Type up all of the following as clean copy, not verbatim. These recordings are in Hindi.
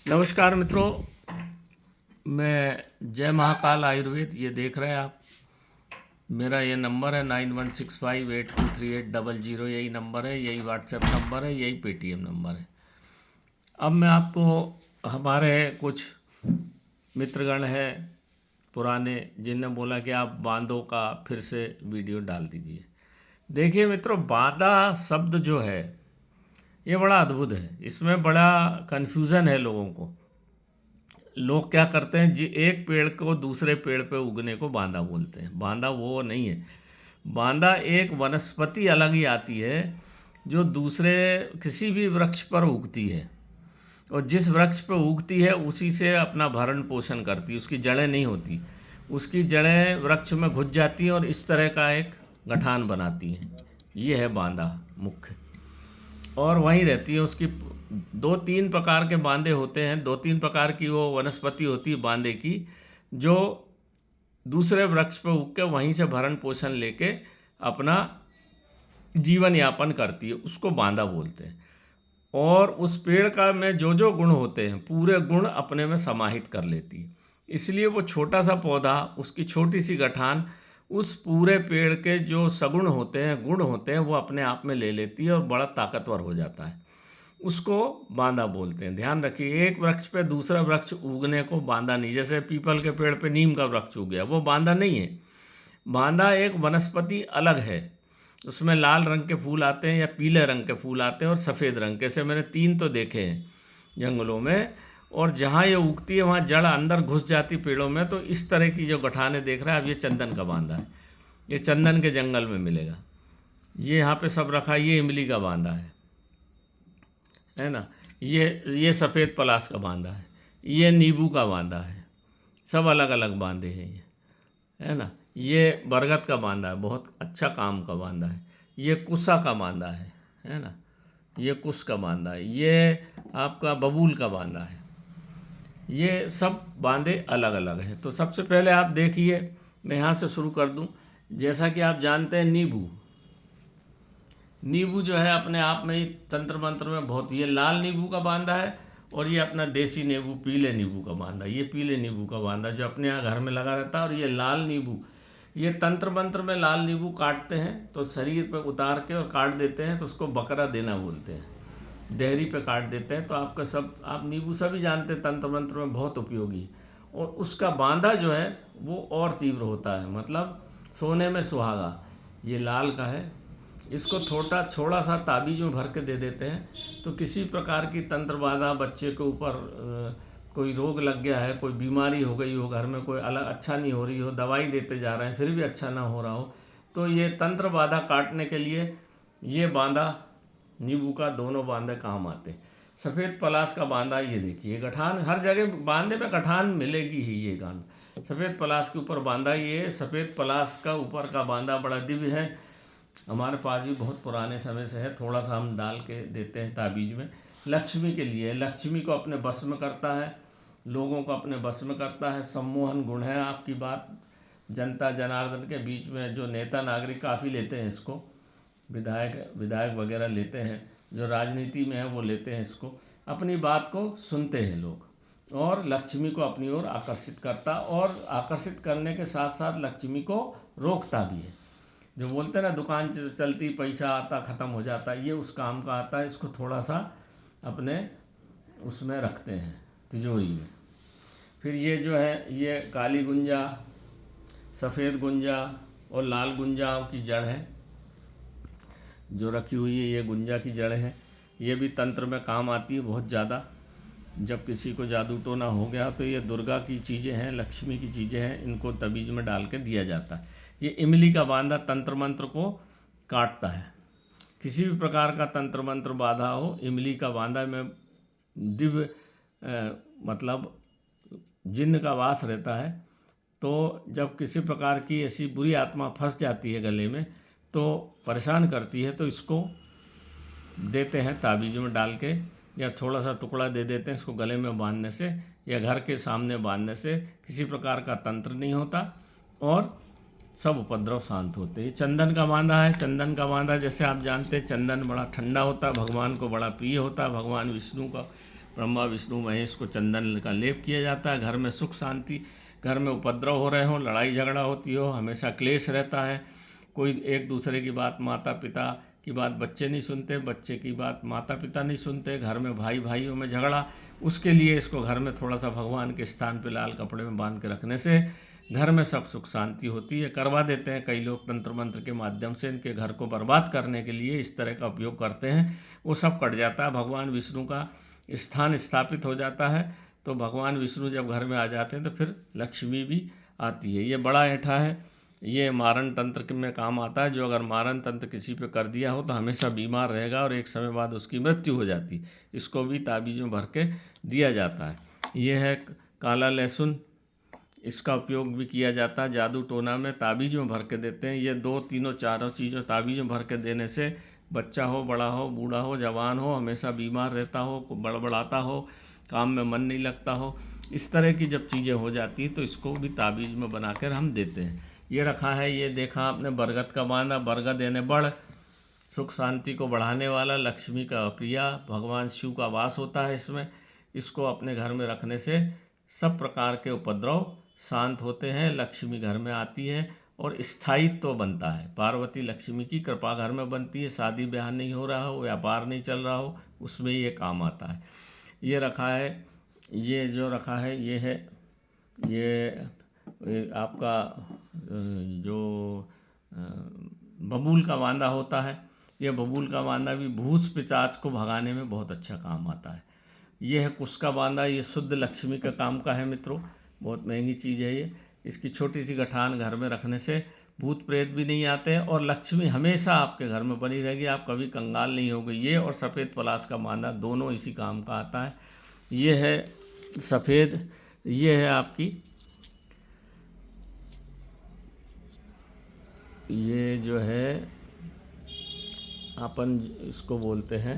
नमस्कार मित्रों, मैं जय महाकाल आयुर्वेद ये देख रहे हैं आप। मेरा ये नंबर है 9165823800। यही नंबर है, यही व्हाट्सएप नंबर है, यही पेटीएम नंबर है। अब मैं आपको हमारे कुछ मित्रगण हैं पुराने, जिनने बोला कि आप बांदों का फिर से वीडियो डाल दीजिए। देखिए मित्रों, बांदा शब्द जो है ये बड़ा अद्भुत है। इसमें बड़ा कन्फ्यूज़न है लोगों को। लोग क्या करते हैं जी, एक पेड़ को दूसरे पेड़ पे उगने को बांदा बोलते हैं। बांदा वो नहीं है। बांदा एक वनस्पति अलग ही आती है जो दूसरे किसी भी वृक्ष पर उगती है, और जिस वृक्ष पर उगती है उसी से अपना भरण पोषण करती है। उसकी जड़ें नहीं होती, उसकी जड़ें वृक्ष में घुस जाती हैं और इस तरह का एक गठान बनाती हैं। ये है बांदा मुख्य, और वहीं रहती है। उसकी दो तीन प्रकार के बांदे होते हैं, दो तीन प्रकार की वो वनस्पति होती है बांदे की, जो दूसरे वृक्ष पर उग के वहीं से भरण पोषण लेके अपना जीवन यापन करती है। उसको बांदा बोलते हैं। और उस पेड़ का में जो जो गुण होते हैं पूरे गुण अपने में समाहित कर लेती है। इसलिए वो छोटा सा पौधा, उसकी छोटी सी गठान उस पूरे पेड़ के जो सगुण होते हैं, गुण होते हैं, वो अपने आप में ले लेती है और बड़ा ताकतवर हो जाता है। उसको बांदा बोलते हैं। ध्यान रखिए, एक वृक्ष पे दूसरा वृक्ष उगने को बांदा नहीं। जैसे पीपल के पेड़ पे नीम का वृक्ष उग गया, वो बांदा नहीं है। बांदा एक वनस्पति अलग है। उसमें लाल रंग के फूल आते हैं या पीले रंग के फूल आते हैं और सफ़ेद रंग के। से मैंने 3 तो देखे हैं जंगलों में। और जहाँ ये उगती है वहाँ जड़ अंदर घुस जाती पेड़ों में। तो इस तरह की जो गठाने देख रहे हैं अब, ये चंदन का बांदा है। ये चंदन के जंगल में मिलेगा। ये यहाँ पे सब रखा है, ये इमली का बांदा है ना। ये सफ़ेद पलाश का बांदा है, ये नींबू का बांदा है। सब अलग अलग बांदे हैं ये, है ना। ये बरगद का बांदा है, बहुत अच्छा काम का बांदा है। ये कुसा का बांदा है ना। ये कुस का बांदा है। ये आपका बबूल का बांदा है। ये सब बांदे अलग अलग हैं। तो सबसे पहले आप देखिए, मैं यहाँ से शुरू कर दूँ। जैसा कि आप जानते हैं, नींबू जो है अपने आप में ही तंत्र मंत्र में बहुत, ये लाल नींबू का बांदा है। और ये अपना देसी नींबू पीले नींबू का बांदा, ये पीले नींबू का बांदा जो अपने यहाँ घर में लगा रहता है। और ये लाल नींबू, ये तंत्र मंत्र में लाल नींबू काटते हैं तो शरीर पे उतार के और काट देते हैं तो उसको बकरा देना बोलते हैं। देहरी पे काट देते हैं तो आपका सब, आप नींबू सभी जानते हैं, तंत्र मंत्र में बहुत उपयोगी है। और उसका बांदा जो है वो और तीव्र होता है, मतलब सोने में सुहागा। ये लाल का है। इसको छोटा सा ताबीज में भर के दे देते हैं तो किसी प्रकार की तंत्र बाधा, बच्चे के ऊपर कोई रोग लग गया है, कोई बीमारी हो गई हो घर में, कोई अलग अच्छा नहीं हो रही हो, दवाई देते जा रहे हैं फिर भी अच्छा ना हो रहा हो, तो ये तंत्र बाधा काटने के लिए ये बांदा, नींबू का, दोनों बांदे काम आते हैं। सफ़ेद पलाश का बांदा, ये देखिए गठान हर जगह बांदे में गठान मिलेगी ही। ये गान सफ़ेद पलाश के ऊपर बांदा, ये सफ़ेद पलाश का ऊपर का बांदा बड़ा दिव्य है। हमारे पास भी बहुत पुराने समय से है। थोड़ा सा हम डाल के देते हैं ताबीज में। लक्ष्मी के लिए, लक्ष्मी को अपने बस में करता है, लोगों को अपने बस में करता है। सम्मोहन गुण है आपकी बात। जनता जनार्दन के बीच में जो नेता नागरिक काफ़ी लेते हैं इसको, विधायक वगैरह लेते हैं, जो राजनीति में है वो लेते हैं इसको। अपनी बात को सुनते हैं लोग, और लक्ष्मी को अपनी ओर आकर्षित करता, और आकर्षित करने के साथ साथ लक्ष्मी को रोकता भी है। जो बोलते हैं ना, दुकान चलती पैसा आता ख़त्म हो जाता, ये उस काम का आता है। इसको थोड़ा सा अपने उसमें रखते हैं, तिजोरी में। फिर ये जो है, ये काली गुंजा, सफ़ेद गुंजा और लाल गुंजा की जड़ है जो रखी हुई है। ये गुंजा की जड़ है। ये भी तंत्र में काम आती है बहुत ज़्यादा। जब किसी को जादू टोना हो गया तो ये दुर्गा की चीज़ें हैं, लक्ष्मी की चीज़ें हैं, इनको तबीज में डाल के दिया जाता है। ये इमली का बांदा तंत्र मंत्र को काटता है। किसी भी प्रकार का तंत्र मंत्र बाधा हो, इमली का बांदा में दिव्य मतलब जिन्न का वास रहता है। तो जब किसी प्रकार की ऐसी बुरी आत्मा फंस जाती है गले में, तो परेशान करती है, तो इसको देते हैं ताबीज़ में डाल के, या थोड़ा सा टुकड़ा दे देते हैं। इसको गले में बांधने से या घर के सामने बांधने से किसी प्रकार का तंत्र नहीं होता और सब उपद्रव शांत होते हैं। ये चंदन का बांदा है। चंदन का बांदा, जैसे आप जानते हैं, चंदन बड़ा ठंडा होता है, भगवान को बड़ा प्रिय होता है। भगवान विष्णु का ब्रह्मा विष्णु महेश को चंदन का लेप किया जाता है। घर में सुख शांति, घर में उपद्रव हो रहे हों, लड़ाई झगड़ा होती हो, हमेशा क्लेश रहता है, कोई एक दूसरे की बात, माता पिता की बात बच्चे नहीं सुनते, बच्चे की बात माता पिता नहीं सुनते, घर में भाई भाइयों में झगड़ा, उसके लिए इसको घर में थोड़ा सा भगवान के स्थान पे लाल कपड़े में बांध के रखने से घर में सब सुख शांति होती है। करवा देते हैं कई लोग तंत्र मंत्र के माध्यम से, इनके घर को बर्बाद करने के लिए इस तरह का उपयोग करते हैं, वो सब कट जाता है। भगवान विष्णु का स्थान स्थापित हो जाता है, तो भगवान विष्णु जब घर में आ जाते हैं तो फिर लक्ष्मी भी आती है। ये बड़ा ऐठा है, ये मारण तंत्र में काम आता है। जो अगर मारण तंत्र किसी पे कर दिया हो तो हमेशा बीमार रहेगा और एक समय बाद उसकी मृत्यु हो जाती। इसको भी ताबीज़ में भर के दिया जाता है। ये है काला लहसुन, इसका उपयोग भी किया जाता है जादू टोना में, ताबीज़ में भर के देते हैं। ये 2 3 4 चीज़ों ताबीज़ में भर के देने से बच्चा हो, बड़ा हो, बूढ़ा हो, जवान हो, हमेशा बीमार रहता हो, बड़बड़ाता हो, काम में मन नहीं लगता हो, इस तरह की जब चीज़ें हो जाती हैं तो इसको भी ताबीज़ में बनाकर हम देते हैं। ये रखा है, ये देखा आपने बरगद का बांधा, बरगद यानी बड़, सुख शांति को बढ़ाने वाला, लक्ष्मी का प्रिया, भगवान शिव का वास होता है इसमें। इसको अपने घर में रखने से सब प्रकार के उपद्रव शांत होते हैं, लक्ष्मी घर में आती है और स्थायित्व बनता है। पार्वती लक्ष्मी की कृपा घर में बनती है, शादी ब्याह नहीं हो रहा हो, व्यापार नहीं चल रहा हो, उसमें ये काम आता है। ये रखा है, ये जो रखा है ये है, ये आपका जो बबूल का बांदा होता है, ये बबूल का बांदा भी भूस पिचाच को भगाने में बहुत अच्छा काम आता है। ये है कुश का बांदा, ये शुद्ध लक्ष्मी का काम का है मित्रों, बहुत महंगी चीज़ है ये। इसकी छोटी सी गठान घर में रखने से भूत प्रेत भी नहीं आते और लक्ष्मी हमेशा आपके घर में बनी रहेगी, आप कभी कंगाल नहीं होगे। ये और सफ़ेद पलाश का बांदा दोनों इसी काम का आता है। ये है सफ़ेद, ये है आपकी, ये जो है अपन इसको बोलते हैं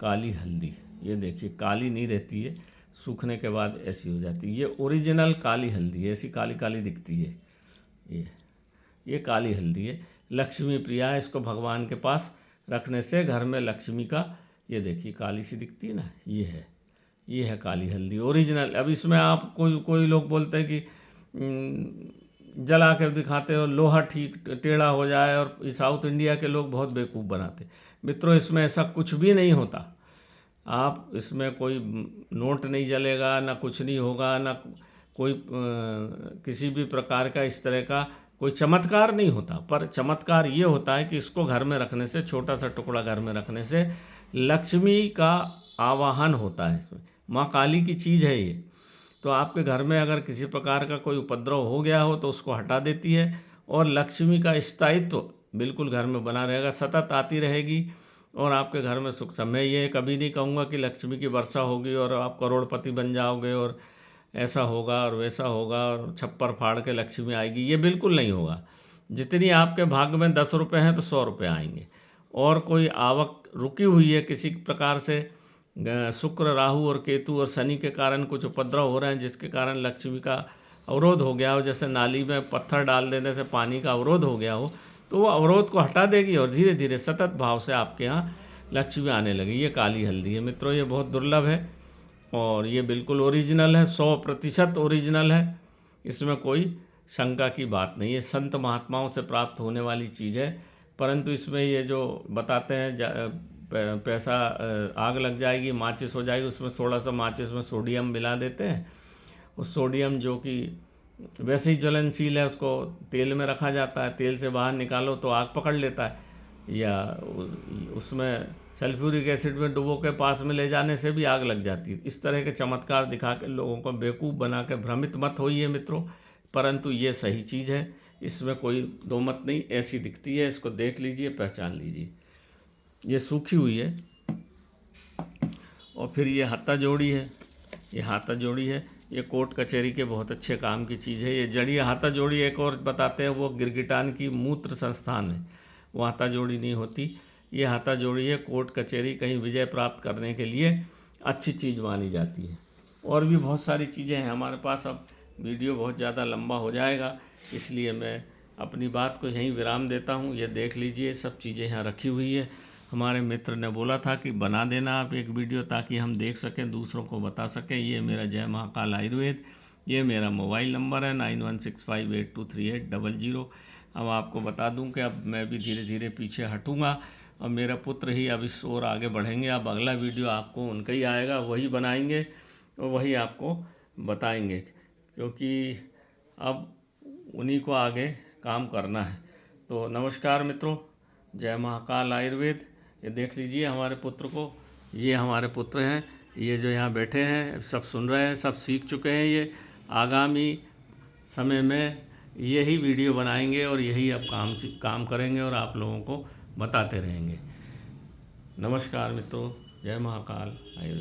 काली हल्दी। ये देखिए काली नहीं रहती है, सूखने के बाद ऐसी हो जाती है। ये ओरिजिनल काली हल्दी है, ऐसी काली काली दिखती है। ये काली हल्दी है, लक्ष्मी प्रिया है। इसको भगवान के पास रखने से घर में लक्ष्मी का, ये देखिए काली सी दिखती है ना, ये है काली हल्दी ओरिजिनल। अब इसमें आप कोई लोग बोलते हैं कि जला के दिखाते हो लोहा ठीक टेढ़ा हो जाए, और साउथ इंडिया के लोग बहुत बेवकूफ़ बनाते। मित्रों इसमें ऐसा कुछ भी नहीं होता। आप इसमें कोई नोट नहीं जलेगा, ना कुछ नहीं होगा, ना कोई किसी भी प्रकार का इस तरह का कोई चमत्कार नहीं होता। पर चमत्कार ये होता है कि इसको घर में रखने से, छोटा सा टुकड़ा घर में रखने से लक्ष्मी का आवाहन होता है। इसमें माँ काली की चीज़ है ये, तो आपके घर में अगर किसी प्रकार का कोई उपद्रव हो गया हो तो उसको हटा देती है और लक्ष्मी का स्थायित्व बिल्कुल घर में बना रहेगा, सतत आती रहेगी और आपके घर में सुख। मैं ये कभी नहीं कहूँगा कि लक्ष्मी की वर्षा होगी और आप करोड़पति बन जाओगे और ऐसा होगा और वैसा होगा और छप्पर फाड़ के लक्ष्मी आएगी, ये बिल्कुल नहीं होगा। जितनी आपके भाग्य में 10 रुपये हैं तो 100 रुपये आएंगे। और कोई आवक रुकी हुई है किसी प्रकार से, शुक्र राहु और केतु और शनि के कारण कुछ उपद्रव हो रहे हैं जिसके कारण लक्ष्मी का अवरोध हो गया हो, जैसे नाली में पत्थर डाल देने से पानी का अवरोध हो गया हो, तो वो अवरोध को हटा देगी और धीरे धीरे सतत भाव से आपके यहाँ लक्ष्मी आने लगी। ये काली हल्दी है मित्रों, ये बहुत दुर्लभ है और ये बिल्कुल ओरिजिनल है, 100% ओरिजिनल है, इसमें कोई शंका की बात नहीं है। संत महात्माओं से प्राप्त होने वाली चीज़ है, परंतु इसमें ये जो बताते हैं पैसा आग लग जाएगी, माचिस हो जाएगी, उसमें थोड़ा सा माचिस में सोडियम मिला देते हैं। उस सोडियम जो कि वैसे ही ज्वलनशील है, उसको तेल में रखा जाता है, तेल से बाहर निकालो तो आग पकड़ लेता है, या उसमें सल्फ्यूरिक एसिड में डुबो के पास में ले जाने से भी आग लग जाती है। इस तरह के चमत्कार दिखा के लोगों को बेवकूफ़ बना के भ्रमित मत होइए मित्रों, परंतु ये सही चीज़ है, इसमें कोई दो मत नहीं, ऐसी दिखती है, इसको देख लीजिए, पहचान लीजिए। ये सूखी हुई है। और फिर ये हाथा जोड़ी है, ये हाथा जोड़ी है, ये कोर्ट कचहरी के बहुत अच्छे काम की चीज़ है। ये जड़ी हाथा जोड़ी एक और बताते हैं, वो गिरगिटान की मूत्र संस्थान है, वो हाथा जोड़ी नहीं होती। ये हाथा जोड़ी है, कोर्ट कचहरी कहीं विजय प्राप्त करने के लिए अच्छी चीज़ मानी जाती है। और भी बहुत सारी चीज़ें हैं हमारे पास। अब वीडियो बहुत ज़्यादा लंबा हो जाएगा, इसलिए मैं अपनी बात को यहीं विराम देता हूँ। ये देख लीजिए, सब चीज़ें यहाँ रखी हुई है। हमारे मित्र ने बोला था कि बना देना आप एक वीडियो, ताकि हम देख सकें, दूसरों को बता सकें। ये मेरा जय महाकाल आयुर्वेद, ये मेरा मोबाइल नंबर है 9165823800। अब आपको बता दूं कि अब मैं भी धीरे धीरे पीछे हटूँगा और मेरा पुत्र ही अब इस ओर आगे बढ़ेंगे। अब अगला वीडियो आपको उनका ही आएगा, वही बनाएंगे और वही आपको बताएंगे, क्योंकि अब उन्हीं को आगे काम करना है। तो नमस्कार मित्रों, जय महाकाल आयुर्वेद। ये देख लीजिए हमारे पुत्र को, ये हमारे पुत्र हैं, ये जो यहाँ बैठे हैं सब सुन रहे हैं, सब सीख चुके हैं। ये आगामी समय में यही वीडियो बनाएंगे और यही अब काम करेंगे और आप लोगों को बताते रहेंगे। नमस्कार मित्रों, जय महाकाल आयुर्वेद।